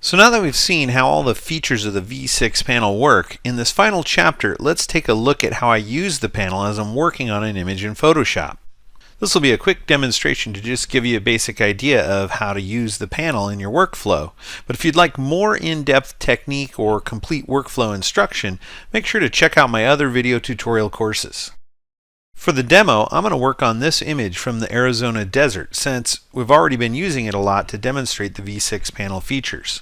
So now that we've seen how all the features of the V6 panel work, in this final chapter, let's take a look at how I use the panel as I'm working on an image in Photoshop. This will be a quick demonstration to just give you a basic idea of how to use the panel in your workflow. But if you'd like more in-depth technique or complete workflow instruction, make sure to check out my other video tutorial courses. For the demo, I'm going to work on this image from the Arizona desert, since we've already been using it a lot to demonstrate the V6 panel features.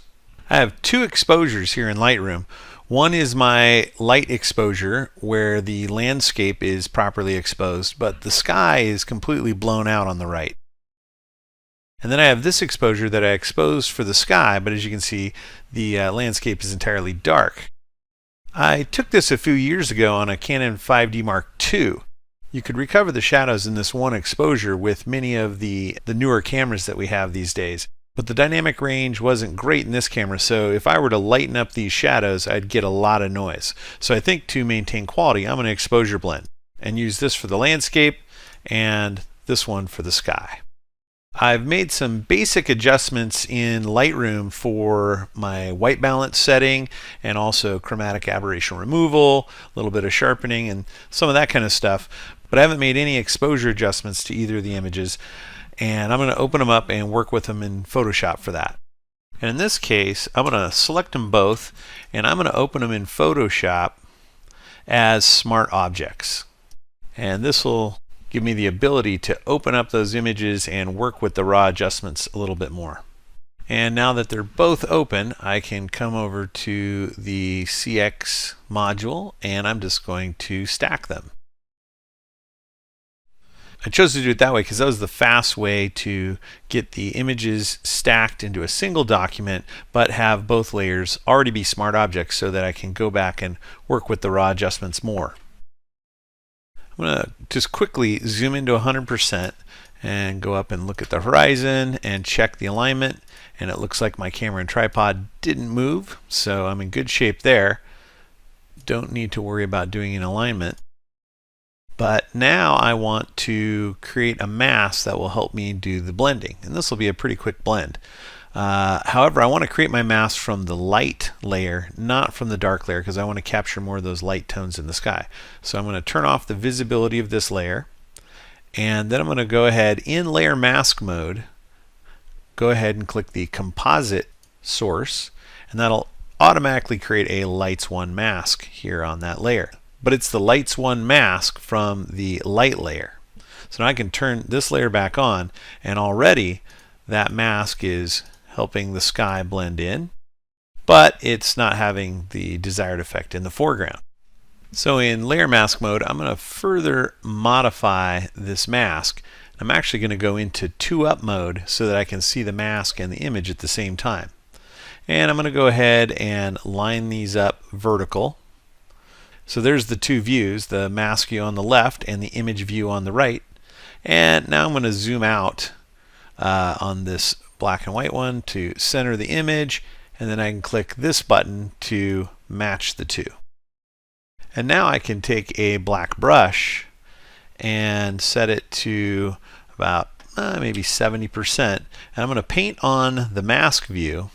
I have two exposures here in Lightroom. One is my light exposure where the landscape is properly exposed, but the sky is completely blown out on the right. And then I have this exposure that I exposed for the sky, but as you can see, the landscape is entirely dark. I took this a few years ago on a Canon 5D Mark II. You could recover the shadows in this one exposure with many of the newer cameras that we have these days. But the dynamic range wasn't great in this camera, so if I were to lighten up these shadows, I'd get a lot of noise. So I think to maintain quality, I'm going to exposure blend and use this for the landscape and this one for the sky. I've made some basic adjustments in Lightroom for my white balance setting and also chromatic aberration removal, a little bit of sharpening and some of that kind of stuff. But I haven't made any exposure adjustments to either of the images. And I'm going to open them up and work with them in Photoshop for that. And in this case, I'm going to select them both and I'm going to open them in Photoshop as smart objects. And this will give me the ability to open up those images and work with the raw adjustments a little bit more. And now that they're both open, I can come over to the CX module and I'm just going to stack them. I chose to do it that way because that was the fast way to get the images stacked into a single document, but have both layers already be smart objects so that I can go back and work with the raw adjustments more. I'm going to just quickly zoom into 100% and go up and look at the horizon and check the alignment, and it looks like my camera and tripod didn't move, so I'm in good shape there. Don't need to worry about doing an alignment. But now I want to create a mask that will help me do the blending. And this will be a pretty quick blend. However, I want to create my mask from the light layer, not from the dark layer, because I want to capture more of those light tones in the sky. So I'm going to turn off the visibility of this layer. And then I'm going to go ahead in layer mask mode, go ahead and click the composite source. And that'll automatically create a Lights 1 mask here on that layer. But it's the Lights 1 mask from the light layer. So now I can turn this layer back on, and already that mask is helping the sky blend in, but it's not having the desired effect in the foreground. So in layer mask mode, I'm going to further modify this mask. I'm actually going to go into 2-up mode so that I can see the mask and the image at the same time. And I'm going to go ahead and line these up vertical. So there's the two views, the mask view on the left and the image view on the right. And now I'm going to zoom out on this black and white one to center the image, and then I can click this button to match the two. And now I can take a black brush and set it to about maybe 70%. And I'm going to paint on the mask view,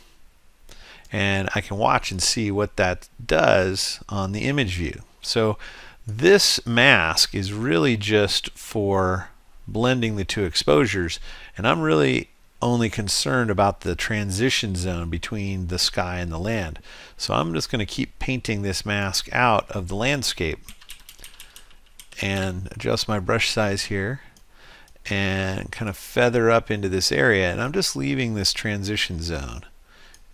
and I can watch and see what that does on the image view. So this mask is really just for blending the two exposures, and I'm really only concerned about the transition zone between the sky and the land. So I'm just going to keep painting this mask out of the landscape and adjust my brush size here and kind of feather up into this area, and I'm just leaving this transition zone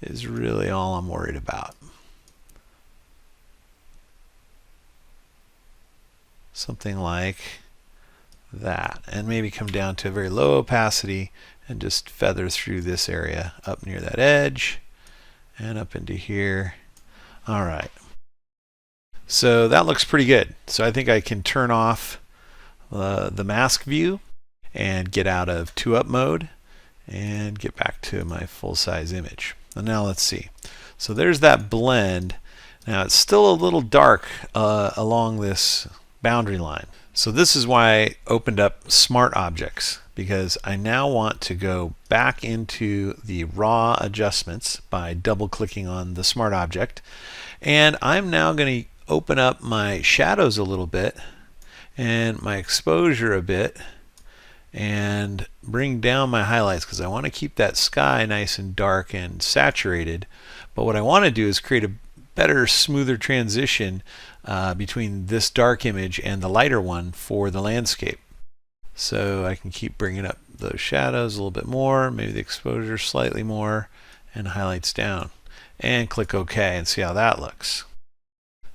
is really all I'm worried about. Something like that, and maybe come down to a very low opacity and just feather through this area up near that edge and up into here. Alright, so that looks pretty good. So I think I can turn off the mask view and get out of 2-up mode and get back to my full-size image. And now let's see. So there's that blend. Now it's still a little dark along this boundary line. So this is why I opened up Smart Objects. because I now want to go back into the raw adjustments by double clicking on the smart object, and I'm now going to open up my shadows a little bit and my exposure a bit and bring down my highlights because I want to keep that sky nice and dark and saturated. But what I want to do is create a better, smoother transition between this dark image and the lighter one for the landscape. So I can keep bringing up those shadows a little bit more, maybe the exposure slightly more, and highlights down. And click OK and see how that looks.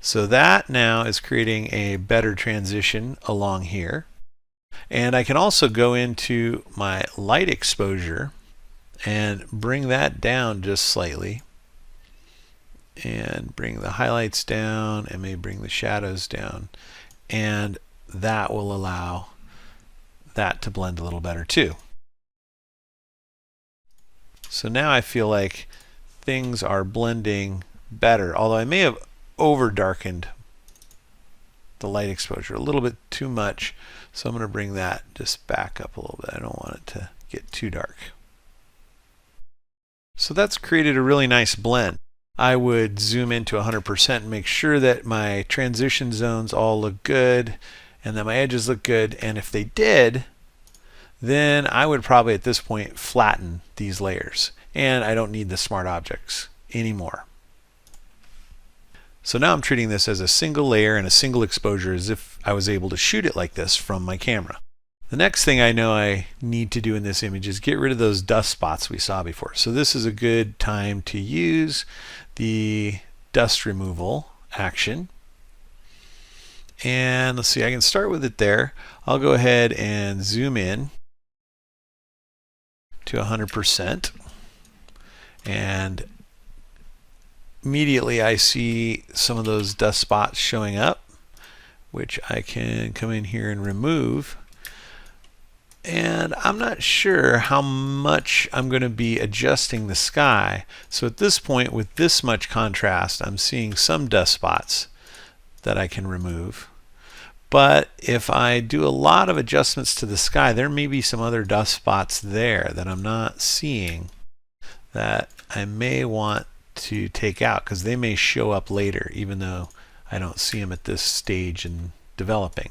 So that now is creating a better transition along here. And I can also go into my light exposure and bring that down just slightly, and bring the highlights down and maybe bring the shadows down, and that will allow that to blend a little better too. So now I feel like things are blending better, although I may have over darkened the light exposure a little bit too much, so I'm going to bring that just back up a little bit. I don't want it to get too dark. So that's created a really nice blend. I would zoom into 100% and make sure that my transition zones all look good and that my edges look good, and if they did, then I would probably at this point flatten these layers, and I don't need the smart objects anymore. So now I'm treating this as a single layer and a single exposure, as if I was able to shoot it like this from my camera. The next thing I know I need to do in this image is get rid of those dust spots we saw before. So this is a good time to use the dust removal action. And let's see, I can start with it there. I'll go ahead and zoom in to 100%, and immediately I see some of those dust spots showing up, which I can come in here and remove. And I'm not sure how much I'm going to be adjusting the sky. So at this point, with this much contrast, I'm seeing some dust spots that I can remove. But if I do a lot of adjustments to the sky, there may be some other dust spots there that I'm not seeing that I may want to take out, because they may show up later even though I don't see them at this stage in developing.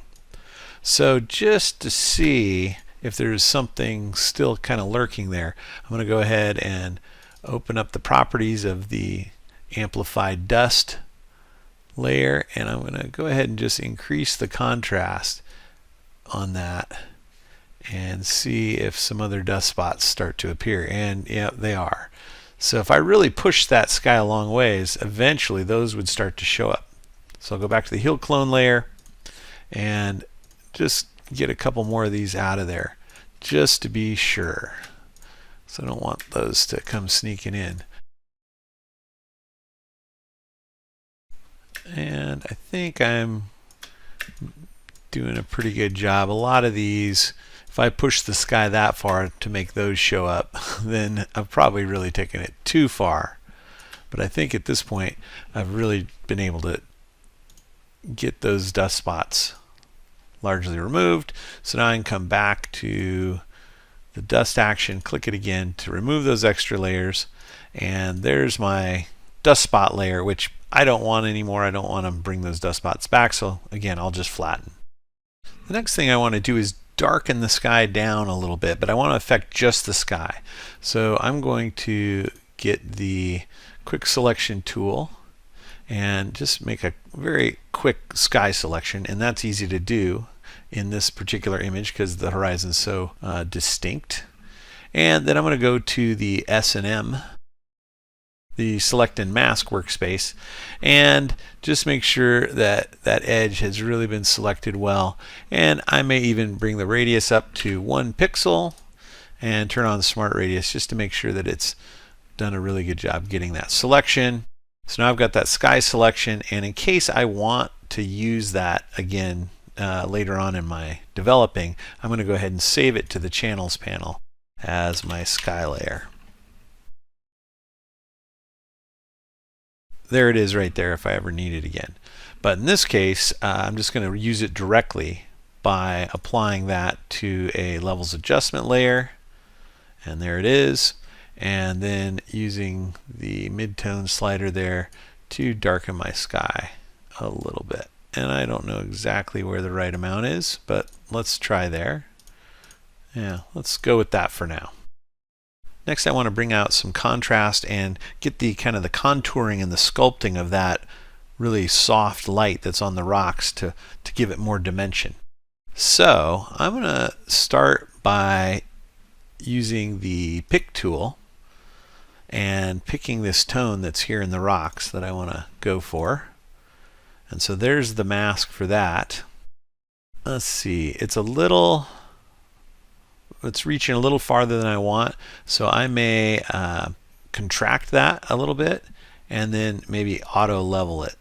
So just to see if there's something still kind of lurking there, I'm going to go ahead and open up the properties of the amplified dust layer, and I'm going to go ahead and just increase the contrast on that and see if some other dust spots start to appear. And yeah, they are. So if I really push that sky a long ways, eventually those would start to show up. So I'll go back to the heel clone layer and just get a couple more of these out of there just to be sure. So I don't want those to come sneaking in. And I think I'm doing a pretty good job. A lot of these, if I push the sky that far to make those show up, then I've probably really taken it too far. But I think at this point I've really been able to get those dust spots largely removed. So now I can come back to the dust action, click it again to remove those extra layers, and there's my dust spot layer, which I don't want anymore. I don't want to bring those dust spots back, so again I'll just flatten. The next thing I want to do is darken the sky down a little bit, but I want to affect just the sky. So I'm going to get the quick selection tool and just make a very quick sky selection, and that's easy to do in this particular image because the horizon is so distinct. And then I'm going to go to the S&M, the select and mask workspace, and just make sure that that edge has really been selected well. And I may even bring the radius up to 1 pixel and turn on smart radius just to make sure that it's done a really good job getting that selection. So now I've got that sky selection, and in case I want to use that again later on in my developing, I'm going to go ahead and save it to the channels panel as my sky layer. There it is right there if I ever need it again. But in this case, I'm just going to use it directly by applying that to a levels adjustment layer, and there it is, and then using the midtone slider there to darken my sky a little bit. And I don't know exactly where the right amount is, but let's try there. Yeah, let's go with that for now. Next, I want to bring out some contrast and get the kind of the contouring and the sculpting of that really soft light that's on the rocks to give it more dimension. So I'm going to start by using the pick tool and picking this tone that's here in the rocks that I want to go for. And so there's the mask for that. Let's see, it's reaching a little farther than I want, so I may contract that a little bit and then maybe auto level it,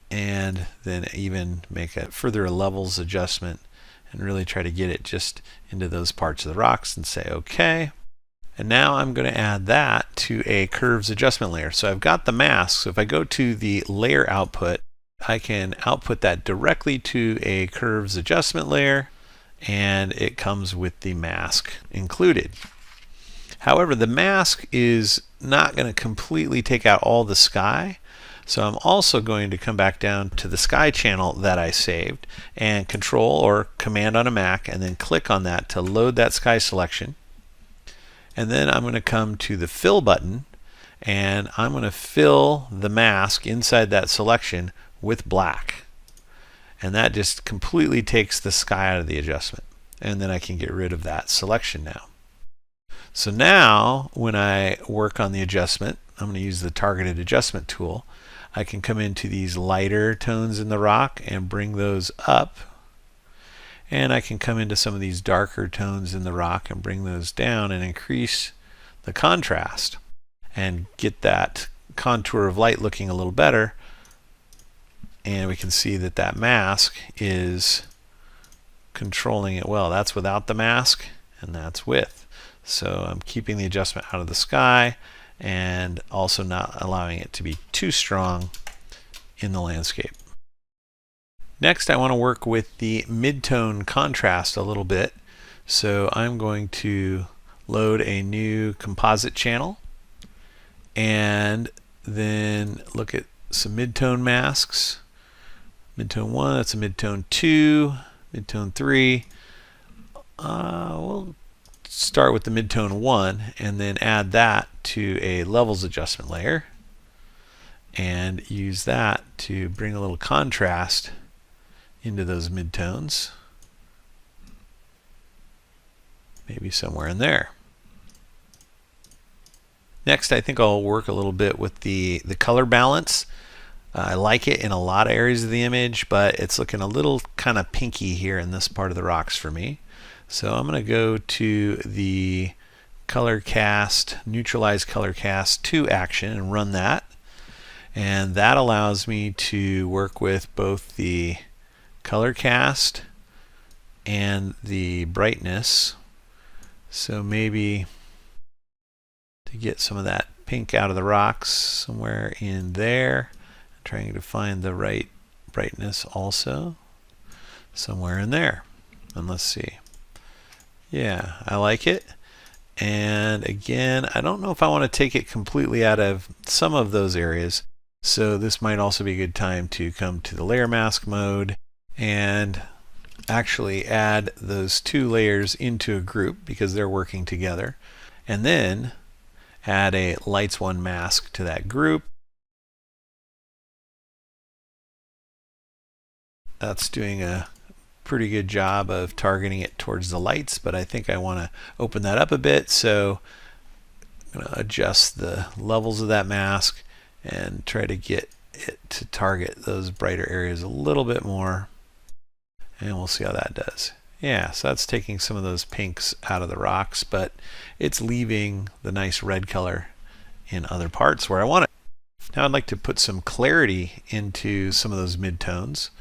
and then even make a further levels adjustment and really try to get it just into those parts of the rocks and say okay. And now I'm going to add that to a curves adjustment layer. So I've got the mask, so if I go to the layer output, I can output that directly to a curves adjustment layer, and it comes with the mask included. However, the mask is not going to completely take out all the sky, so I'm also going to come back down to the sky channel that I saved and Control or Command on a Mac and then click on that to load that sky selection. And then I'm going to come to the fill button and I'm going to fill the mask inside that selection with black. And that just completely takes the sky out of the adjustment. And then I can get rid of that selection now. So now when I work on the adjustment, I'm going to use the targeted adjustment tool. I can come into these lighter tones in the rock and bring those up. And I can come into some of these darker tones in the rock and bring those down and increase the contrast and get that contour of light looking a little better. And we can see that that mask is controlling it well. That's without the mask and that's with. So I'm keeping the adjustment out of the sky and also not allowing it to be too strong in the landscape. Next, I want to work with the midtone contrast a little bit. So I'm going to load a new composite channel and then look at some midtone masks. Midtone 1, that's a midtone 2, midtone 3. We'll start with the midtone 1 and then add that to a levels adjustment layer and use that to bring a little contrast into those midtones, maybe somewhere in there. Next, I think I'll work a little bit with the color balance. I like it in a lot of areas of the image, but it's looking a little kind of pinky here in this part of the rocks for me. So I'm going to go to the color cast, Neutralize color cast to action and run that. And that allows me to work with both the color cast and the brightness. So maybe to get some of that pink out of the rocks somewhere in there. I'm trying to find the right brightness also somewhere in there. And let's see. Yeah, I like it. And again, I don't know if I want to take it completely out of some of those areas. So this might also be a good time to come to the layer mask mode and actually add those two layers into a group because they're working together, and then add a lights 1 mask to that group. That's doing a pretty good job of targeting it towards the lights, but I think I want to open that up a bit, so I'm going to adjust the levels of that mask and try to get it to target those brighter areas a little bit more. And we'll see how that does. Yeah, so that's taking some of those pinks out of the rocks, but it's leaving the nice red color in other parts where I want it. Now I'd like to put some clarity into some of those midtones.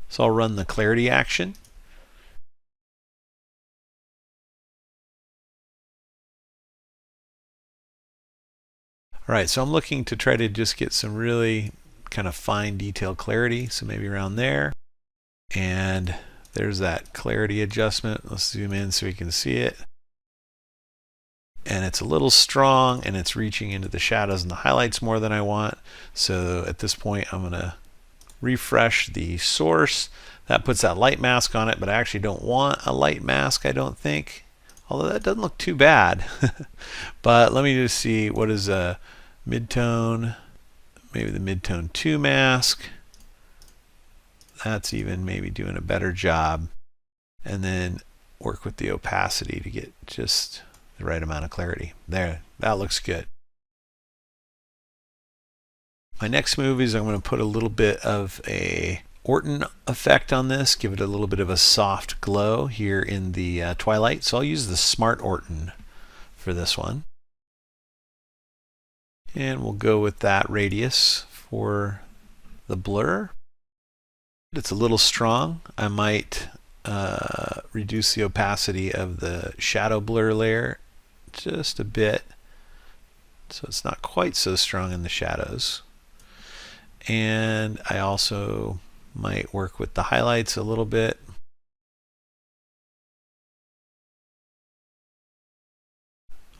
So I'll run the clarity action. All right, so I'm looking to try to just get some really kind of fine detail clarity, so maybe around there. And there's that clarity adjustment. Let's zoom in so we can see it. And it's a little strong, and it's reaching into the shadows and the highlights more than I want. So at this point, I'm going to refresh the source. That puts that light mask on it, but I actually don't want a light mask, I don't think. Although that doesn't look too bad. But let me just see, what is a midtone? Maybe the midtone 2 mask. That's even maybe doing a better job. And then work with the opacity to get just the right amount of clarity. There, that looks good. My next move is I'm going to put a little bit of a Orton effect on this, give it a little bit of a soft glow here in the twilight. So I'll use the Smart Orton for this one. And we'll go with that radius for the blur. It's a little strong. I might reduce the opacity of the shadow blur layer just a bit, so it's not quite so strong in the shadows. And I also might work with the highlights a little bit.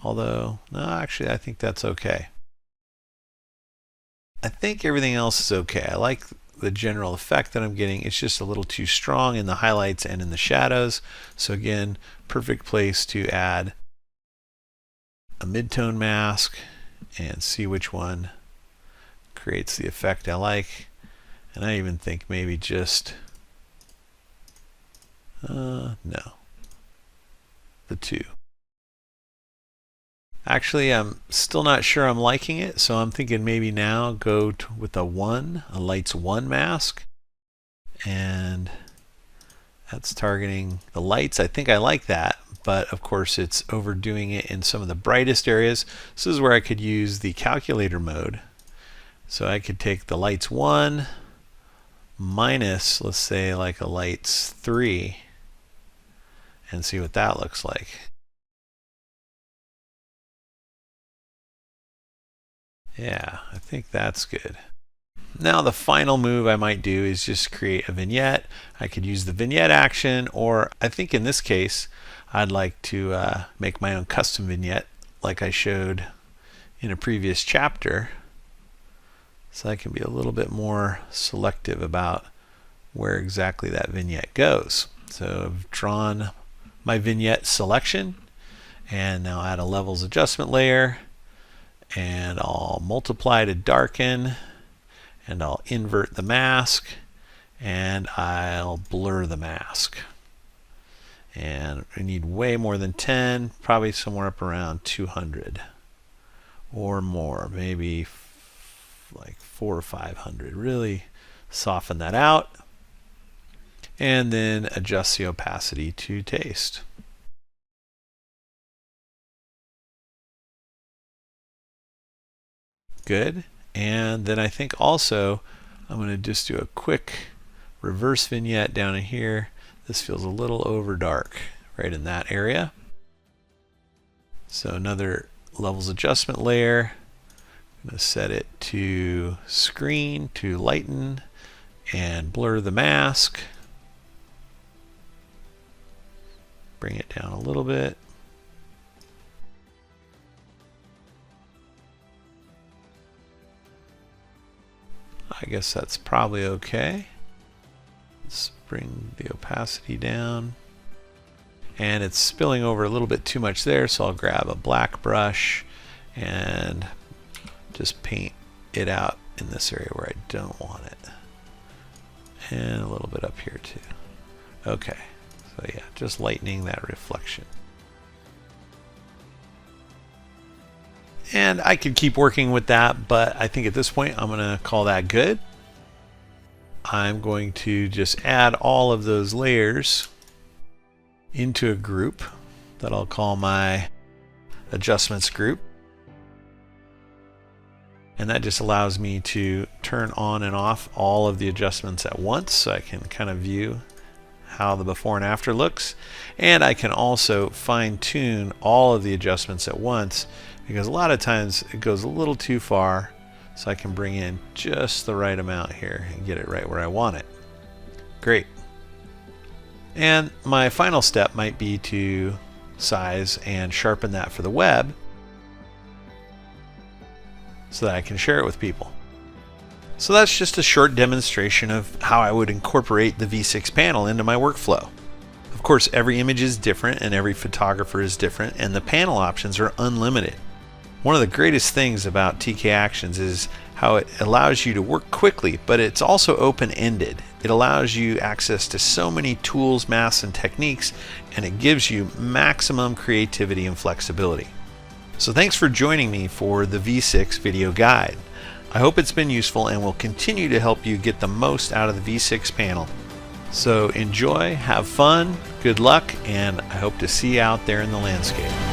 Although, no, actually I think that's okay. I think everything else is okay. I like the general effect that I'm getting. It's just a little too strong in the highlights and in the shadows. So again, perfect place to add a midtone mask and see which one creates the effect I like. And I even think maybe just no, the 2. Actually, I'm still not sure I'm liking it, so I'm thinking maybe now go with a 1, a lights 1 mask. And that's targeting the lights. I think I like that, but of course it's overdoing it in some of the brightest areas. This is where I could use the calculator mode. So I could take the lights 1 minus, let's say, like a lights 3 and see what that looks like. Yeah, I think that's good. Now the final move I might do is just create a vignette. I could use the vignette action, or I think in this case I'd like to make my own custom vignette like I showed in a previous chapter. So I can be a little bit more selective about where exactly that vignette goes. So I've drawn my vignette selection, and now add a levels adjustment layer, and I'll multiply to darken, and I'll invert the mask, and I'll blur the mask. And I need way more than 10, probably somewhere up around 200 or more, maybe like 400 or 500. Really soften that out, and then adjust the opacity to taste. Good. And then I think also I'm going to just do a quick reverse vignette down in here. This feels a little over dark right in that area. So another levels adjustment layer. I'm going to set it to screen to lighten and blur the mask. Bring it down a little bit. I guess that's probably okay. Let's bring the opacity down. And it's spilling over a little bit too much there, so I'll grab a black brush and just paint it out in this area where I don't want it. And a little bit up here too. Okay, so yeah, just lightening that reflection. And I could keep working with that, but I think at this point I'm going to call that good. I'm going to just add all of those layers into a group that I'll call my adjustments group. And that just allows me to turn on and off all of the adjustments at once, so I can kind of view how the before and after looks. And I can also fine-tune all of the adjustments at once, because a lot of times it goes a little too far, so I can bring in just the right amount here and get it right where I want it. Great. And my final step might be to size and sharpen that for the web so that I can share it with people. So that's just a short demonstration of how I would incorporate the V6 panel into my workflow. Of course, every image is different and every photographer is different, and the panel options are unlimited. One of the greatest things about TKActions is how it allows you to work quickly, but it's also open-ended. It allows you access to so many tools, masks, and techniques, and it gives you maximum creativity and flexibility. So thanks for joining me for the V6 video guide. I hope it's been useful and will continue to help you get the most out of the V6 panel. So enjoy, have fun, good luck, and I hope to see you out there in the landscape.